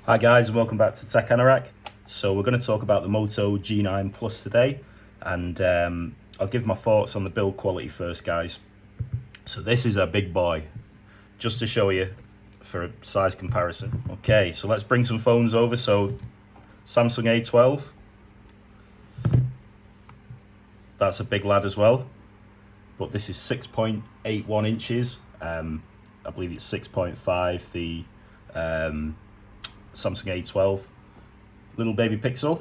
Hi guys, and welcome back to Tech Anorak. So we're going to talk about the Moto G9 Plus today, and I'll give my thoughts on the build quality first, guys. So this is a big boy, just to show you for a size comparison. Okay, so let's bring some phones over. So Samsung A12, that's a big lad as well, but this is 6.81 inches. I believe it's 6.5. The Samsung A12 little baby Pixel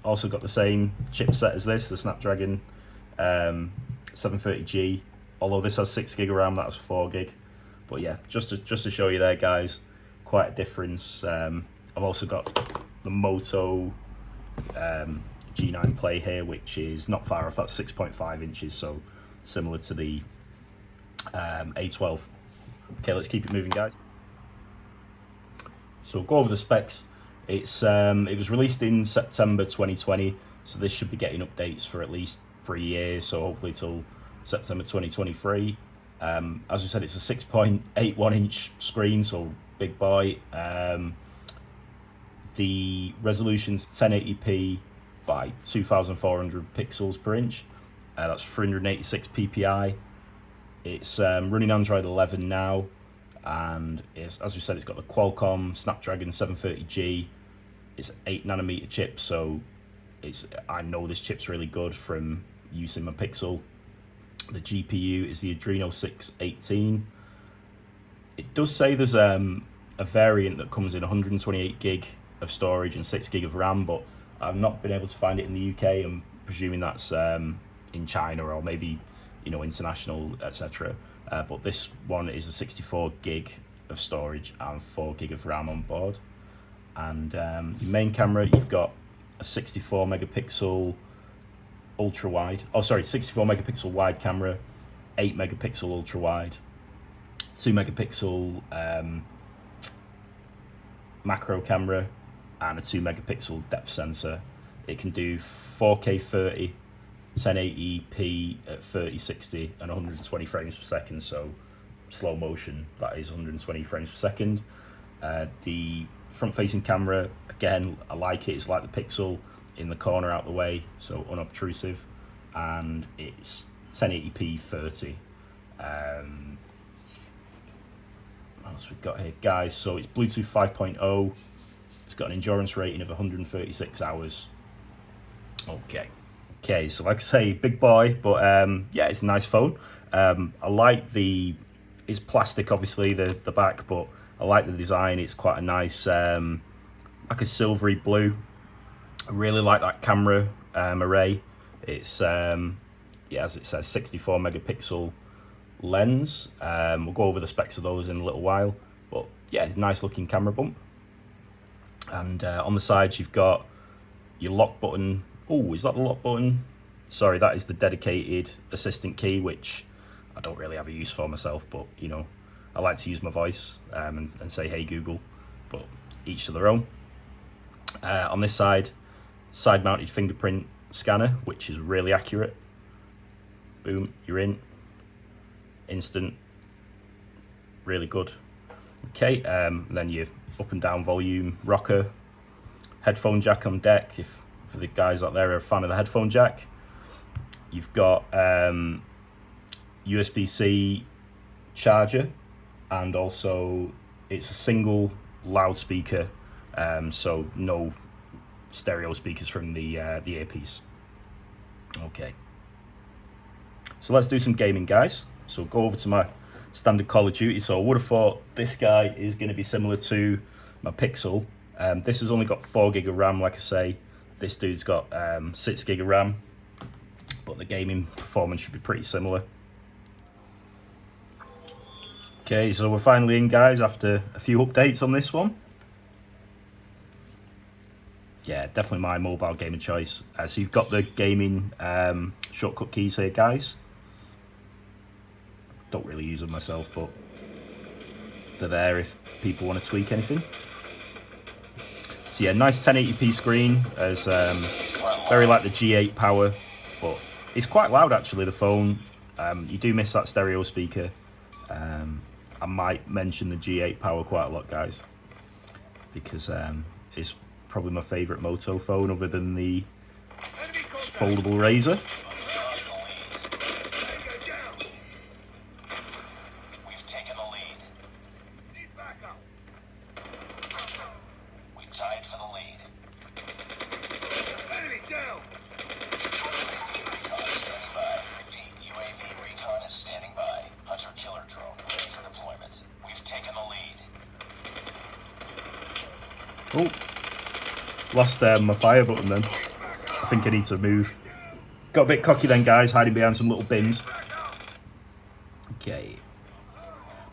also got the same chipset as this, the Snapdragon 730G, although this has 6 gig of RAM, that has 4 gig. But yeah, just to show you there, guys, quite a difference. I've also got the Moto G9 Play here, which is not far off. That's 6.5 inches, so similar to the A12. Okay, let's keep it moving, guys. So we'll go over the specs. It was released in September 2020, so this should be getting updates for at least 3 years, so hopefully till September 2023. As we said, it's a 6.81 inch screen, so big boy. The resolution's 1080p by 2400 pixels per inch. That's 386 ppi. It's running Android 11 now, and as we said, it's got the Qualcomm Snapdragon 730G. It's an 8nm chip, so I know this chip's really good from using my Pixel. The GPU is the Adreno 618. It does say there's a variant that comes in 128 gig of storage and 6 gig of RAM, but I've not been able to find it in the UK. I'm presuming that's in China or maybe international, etc. But this one is a 64 gig of storage and 4 gig of RAM on board. And your main camera, you've got a 64 megapixel ultra wide. 64 megapixel wide camera, 8 megapixel ultra wide, 2 megapixel macro camera, and a 2 megapixel depth sensor. It can do 4K 30, 1080p at 30, 60, and 120 frames per second. So slow motion, that is 120 frames per second. The front-facing camera, again, I like it. It's like the Pixel, in the corner out the way, so unobtrusive, and it's 1080p 30. What else we've got here, guys? So it's Bluetooth 5.0. It's got an endurance rating of 136 hours. Okay, so like I say, big boy, but yeah, it's a nice phone. I like it's plastic, obviously, the back, but I like the design. It's quite a nice, like a silvery blue. I really like that camera array. It's, yeah, as it says, 64 megapixel lens. We'll go over the specs of those in a little while, but yeah, it's a nice looking camera bump. And on the sides, you've got your lock button. Oh, is that the lock button? Sorry, that is the dedicated assistant key, which I don't really have a use for myself, but I like to use my voice and say, hey Google, but each to their own. On this side mounted fingerprint scanner, which is really accurate. Boom, you're in. Instant. Really good. Okay, then your up and down volume rocker. Headphone jack on deck, if for the guys out there are a fan of the headphone jack. You've got USB-C charger, and also it's a single loudspeaker, so no stereo speakers from the earpiece. Okay, so let's do some gaming, guys. So go over to my standard Call of Duty. So I would have thought this guy is going to be similar to my Pixel. This has only got 4 gig of RAM, like I say. This dude's got 6 gig of RAM, but the gaming performance should be pretty similar. Okay, so we're finally in, guys, after a few updates on this one. Yeah, definitely my mobile gaming choice. So you've got the gaming shortcut keys here, guys. Don't really use them myself, but they're there if people want to tweak anything. So yeah, nice 1080p screen, as very like the G8 power, but it's quite loud actually, the phone. You do miss that stereo speaker. I might mention the G8 power quite a lot, guys. because it's probably my favourite Moto phone other than the foldable Razor. We've taken the lead. We tied for the lead. Enemy down. Recon is standing by. Repeat, UAV recon is standing by. Hunter killer drone ready for deployment. We've taken the lead. Oh, lost my fire button then. I think I need to move. Got a bit cocky then, guys, hiding behind some little bins. Okay.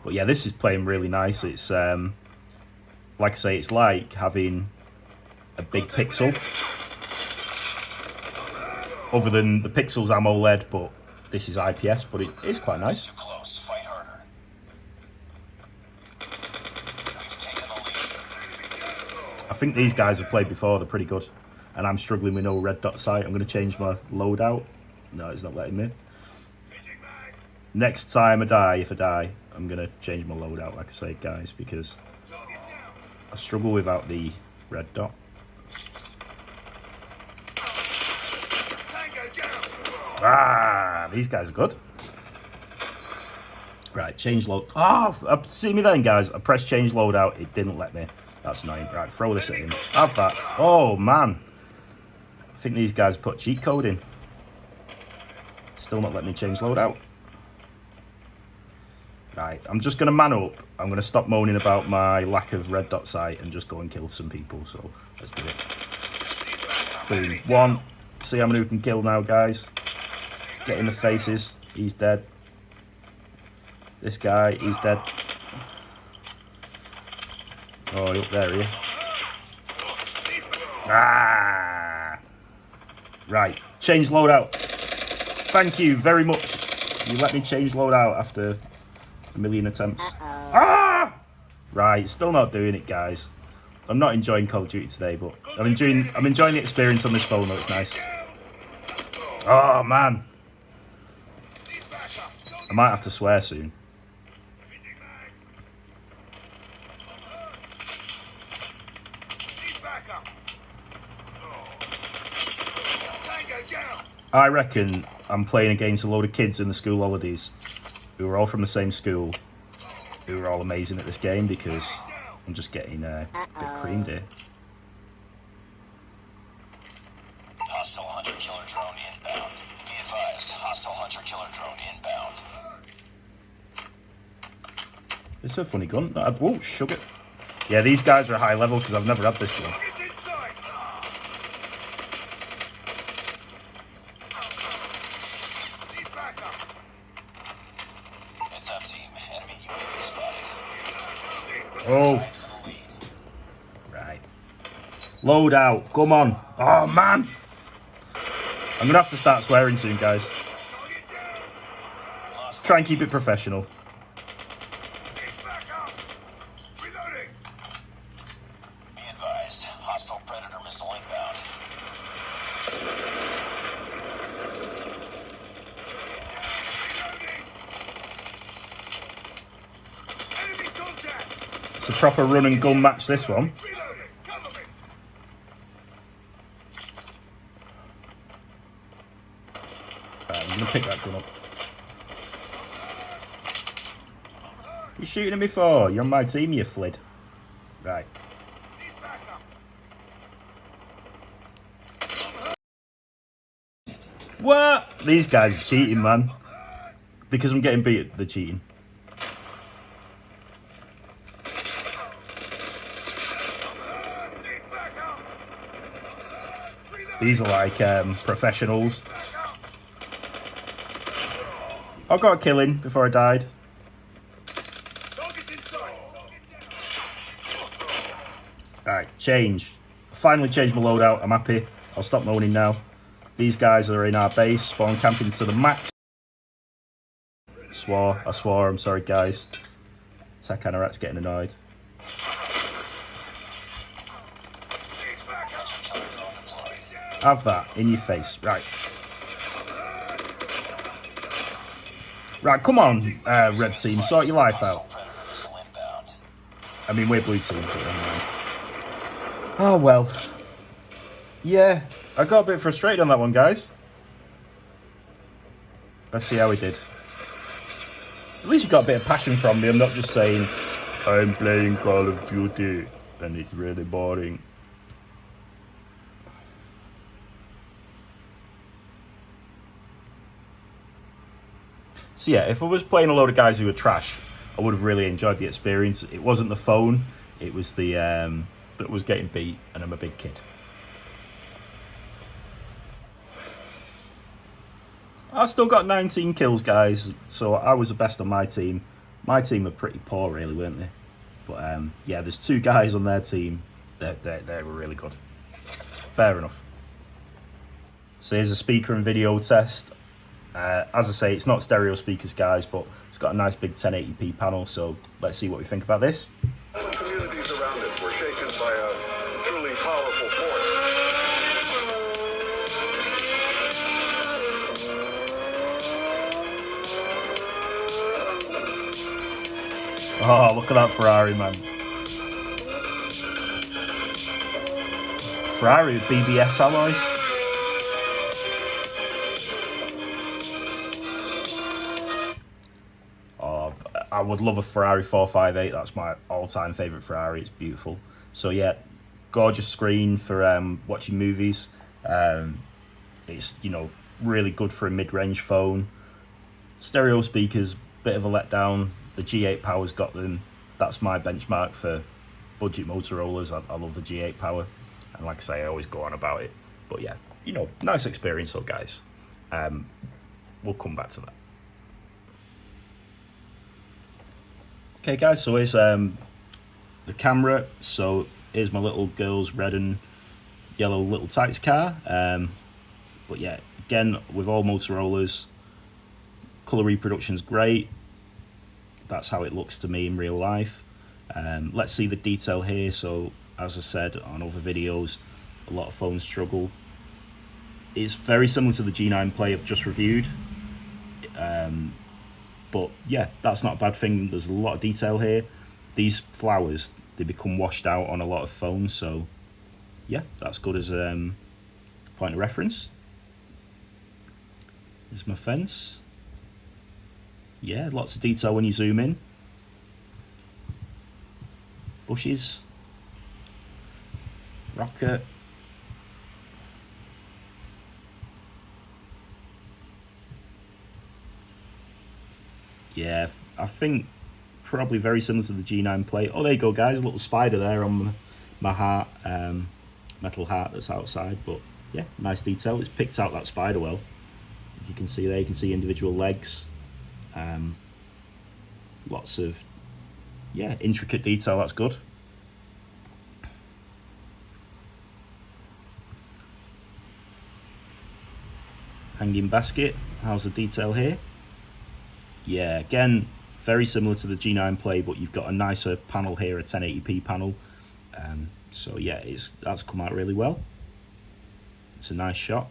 But yeah, this is playing really nice. It's, like I say, it's like having a big pixel. Other than the pixel's AMOLED, but this is IPS, but it is quite nice. Too close. Fight harder. We've taken the lead. I think these guys have played before, they're pretty good. And I'm struggling with no red dot sight. I'm going to change my loadout. No, it's not letting me. Next time I die, if I die, I'm going to change my loadout, like I say, guys, because I struggle without the red dot. Ah, these guys are good. Right, change load. Oh, see me then, guys. I pressed change loadout. It didn't let me. That's annoying. Right, throw this at him. Have that. Oh, man. I think these guys put cheat code in. Still not letting me change loadout. Right, I'm just going to man up. I'm going to stop moaning about my lack of red dot sight and just go and kill some people. So, let's do it. Boom. One. See how many we can kill now, guys. Get in the faces. He's dead. This guy, he's dead. Oh, up there, here. Ah! Right, change loadout. Thank you very much. You let me change loadout after a million attempts. Ah! Right, still not doing it, guys. I'm not enjoying Call of Duty today, but I'm enjoying the experience on this phone, though. It's nice. Oh, man. I might have to swear soon. I reckon I'm playing against a load of kids in the school holidays who are all from the same school, who are all amazing at this game, because I'm just getting a bit creamed here. Hostile hunter killer drone inbound. Be advised, hostile hunter killer drone inbound. It's a funny gun. Whoa, sugar. Yeah, these guys are high level because I've never had this one. Heads up, team. Enemy UAV spotted. Oh. Right. Load out. Come on. Oh, man. I'm going to have to start swearing soon, guys. Try and keep it professional. Be advised, hostile predator missile inbound. It's a proper run and gun match, this one. Right, I'm going to pick that gun up. You shooting at me for? You're on my team, you flid. Right. What? These guys are cheating, man. Because I'm getting beat at the cheating. These are like professionals. I got a kill in before I died. Alright, change. I finally changed my loadout. I'm happy. I'll stop moaning now. These guys are in our base, spawn camping to the max. I swore, I'm sorry, guys. Tech Anorak's getting annoyed. Have that in your face. Right. Right, come on, red team, sort your life out. I mean, we're blue team, but never mind. Oh well. Yeah, I got a bit frustrated on that one, guys. Let's see how he did. At least you got a bit of passion from me. I'm not just saying, I'm playing Call of Duty and it's really boring. So yeah, if I was playing a load of guys who were trash, I would have really enjoyed the experience. It wasn't the phone, it was the that was getting beat, and I'm a big kid. I still got 19 kills, guys, so I was the best on my team. My team were pretty poor, really, weren't they? But yeah, there's 2 guys on their team. They were really good. Fair enough. So here's a speaker and video test. As I say, it's not stereo speakers, guys, but it's got a nice big 1080p panel, so let's see what we think about this. Communities around it were shaken by a truly powerful force. Oh, look at that Ferrari, man. Ferrari with BBS alloys. Oh, I would love a Ferrari 458. That's my all-time favourite Ferrari. It's beautiful. So yeah, gorgeous screen for watching movies. It's, you know, really good for a mid-range phone. Stereo speakers, bit of a letdown. The G8 power's got them. That's my benchmark for budget Motorola's. I love the G8 power, and like I say, I always go on about it. But yeah, you know, nice experience, though, guys. We'll come back to that. Okay, guys. So here's the camera. So here's my little girl's red and yellow little tights car. But yeah, again, with all Motorola's, color reproduction's great. That's how it looks to me in real life. Let's see the detail here. So as I said on other videos, a lot of phones struggle. It's very similar to the G9 Play I've just reviewed. But yeah, that's not a bad thing. There's a lot of detail here. These flowers, they become washed out on a lot of phones, so yeah, that's good as a point of reference. There's my fence. Yeah, lots of detail when you zoom in. Bushes. Rocket. Yeah, I think probably very similar to the G9 Plate. Oh, there you go, guys. A little spider there on my heart, metal heart that's outside. But yeah, nice detail. It's picked out that spider well. If you can see there, you can see individual legs. Lots of, yeah, intricate detail. That's good. Hanging basket. How's the detail here? Yeah, again, very similar to the G9 Play, but you've got a nicer panel here, a 1080p panel. So yeah, that's come out really well. It's a nice shot.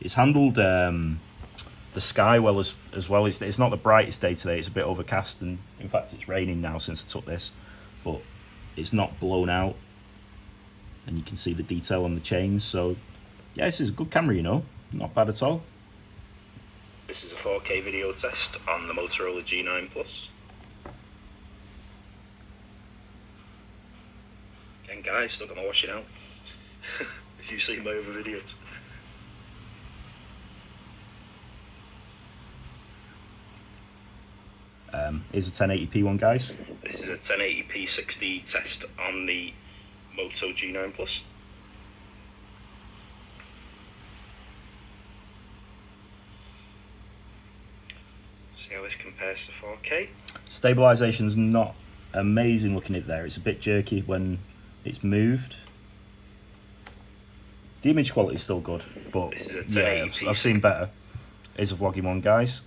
It's handled the sky well as well. It's not the brightest day today. It's a bit overcast, and in fact, it's raining now since I took this. But it's not blown out, and you can see the detail on the chains. So yeah, this is a good camera, you know, not bad at all. This is a 4K video test on the Motorola G9 Plus. Again, guys, still got my washing out. If you've seen my other videos. Here's a 1080p one, guys. This is a 1080p 60 test on the Moto G9 Plus. See how this compares to 4K. Stabilization's not amazing looking at there. It's a bit jerky when it's moved. The image quality is still good, but this is a 1080p. Yeah, I've seen better. Here's a vlogging one, guys.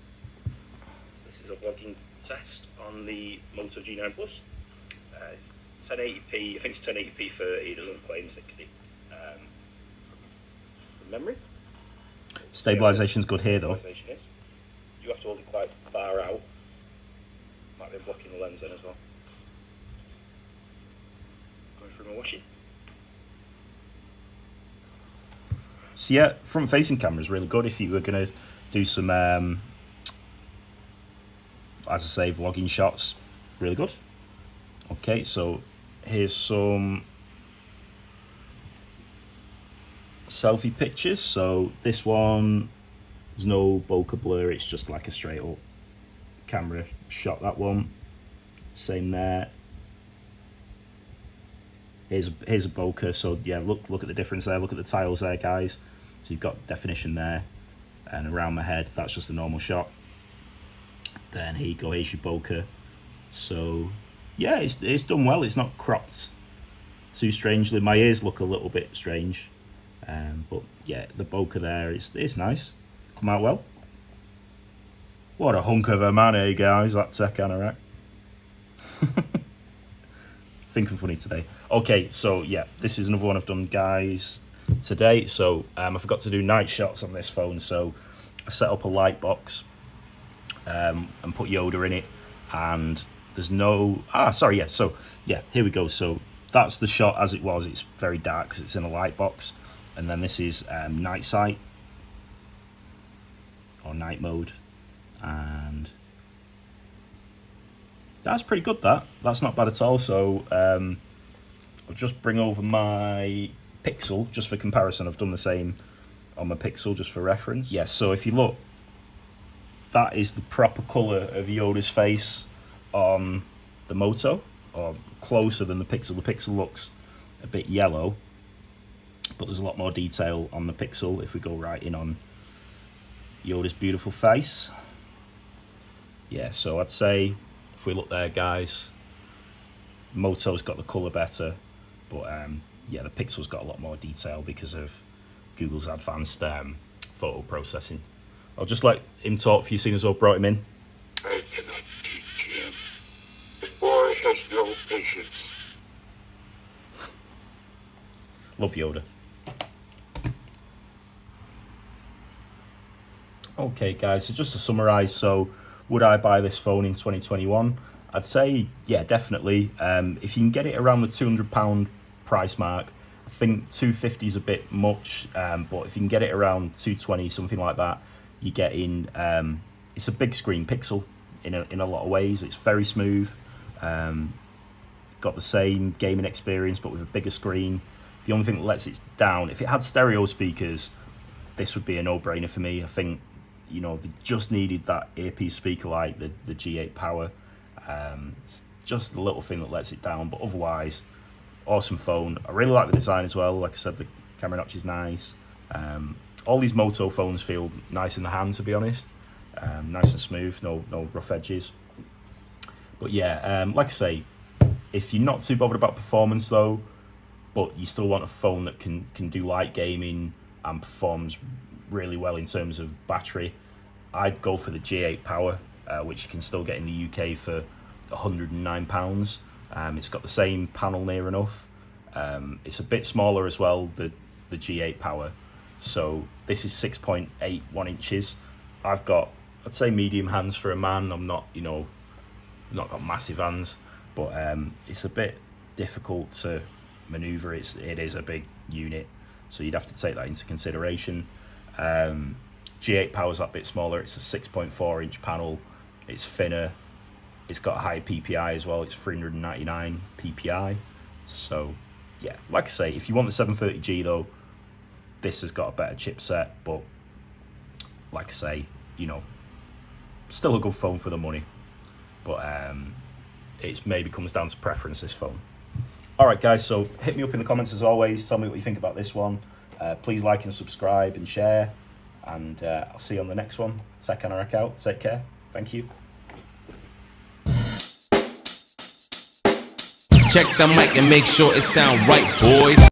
This is a vlogging test on the Moto G9 Plus. It's 1080p. I think it's 1080p 30. It doesn't claim 60. From memory. Stabilization's good here, though. You have to hold it quite far out. Might be blocking the lens then as well. Going through my washing. So yeah, front facing camera is really good if you were going to do some, as I say, vlogging shots. Really good. Okay, so here's some selfie pictures. So this one, there's no bokeh blur, it's just like a straight up camera shot. That one, same there. Here's a bokeh. So yeah, look at the difference there. Look at the tiles there, guys. So you've got definition there, and around my head, that's just a normal shot. Then here you go. Here's your bokeh. So yeah, it's done well. It's not cropped too strangely. My ears look a little bit strange, but yeah, the bokeh there it's nice. Come out well. What a hunk of a man, eh, guys? That's Anorak. Thinking funny today. Okay, so yeah, this is another one I've done, guys, today. So I forgot to do night shots on this phone, so I set up a light box and put Yoda in it, and there's no so yeah, here we go. So that's the shot as it was. It's very dark because it's in a light box, and then this is night sight or night mode, and that's pretty good. That's not bad at all. So I'll just bring over my Pixel just for comparison. I've done the same on my Pixel just for reference. Yes, so if you look, that is the proper colour of Yoda's face on the Moto, or closer than the Pixel. The Pixel looks a bit yellow, but there's a lot more detail on the Pixel if we go right in on Yoda's beautiful face. Yeah, so I'd say if we look there, guys, Moto's got the colour better, but yeah, the Pixel's got a lot more detail because of Google's advanced photo processing. I'll just let him talk for you, seeing as I've brought him in. I cannot teach him. The boy has no patience. Love Yoda. Okay, guys, so just to summarise, so would I buy this phone in 2021? I'd say, yeah, definitely. If you can get it around the £200 price mark, I think 250 is a bit much, but if you can get it around 220, something like that, you get in. It's a big screen Pixel in a lot of ways. It's very smooth. Got the same gaming experience, but with a bigger screen. The only thing that lets it down, if it had stereo speakers, this would be a no-brainer for me. I think, you know, they just needed that earpiece speaker like the G8 Power. It's just the little thing that lets it down, but otherwise, awesome phone. I really like the design as well. Like I said, the camera notch is nice. All these Moto phones feel nice in the hand, to be honest. Nice and smooth, no rough edges. But yeah, like I say, if you're not too bothered about performance though, but you still want a phone that can do light gaming and performs really well in terms of battery, I'd go for the G8 Power, which you can still get in the UK for £109. It's got the same panel near enough. It's a bit smaller as well, the G8 Power. So this is 6.81 inches. I've got, I'd say, medium hands for a man. I'm not, you know, not got massive hands, but it's a bit difficult to maneuver. It is a big unit, so you'd have to take that into consideration. G8 Power's that bit smaller. It's a 6.4 inch panel. It's thinner. It's got a high PPI as well. It's 399 PPI. So yeah, like I say, if you want the 730G though, this has got a better chipset, but like I say, you know, still a good phone for the money. But it maybe comes down to preference, this phone. All right, guys, so hit me up in the comments as always. Tell me what you think about this one. Please like and subscribe and share. And I'll see you on the next one. Tech Anorak out. Take care. Thank you. Check the mic and make sure it sound right, boys.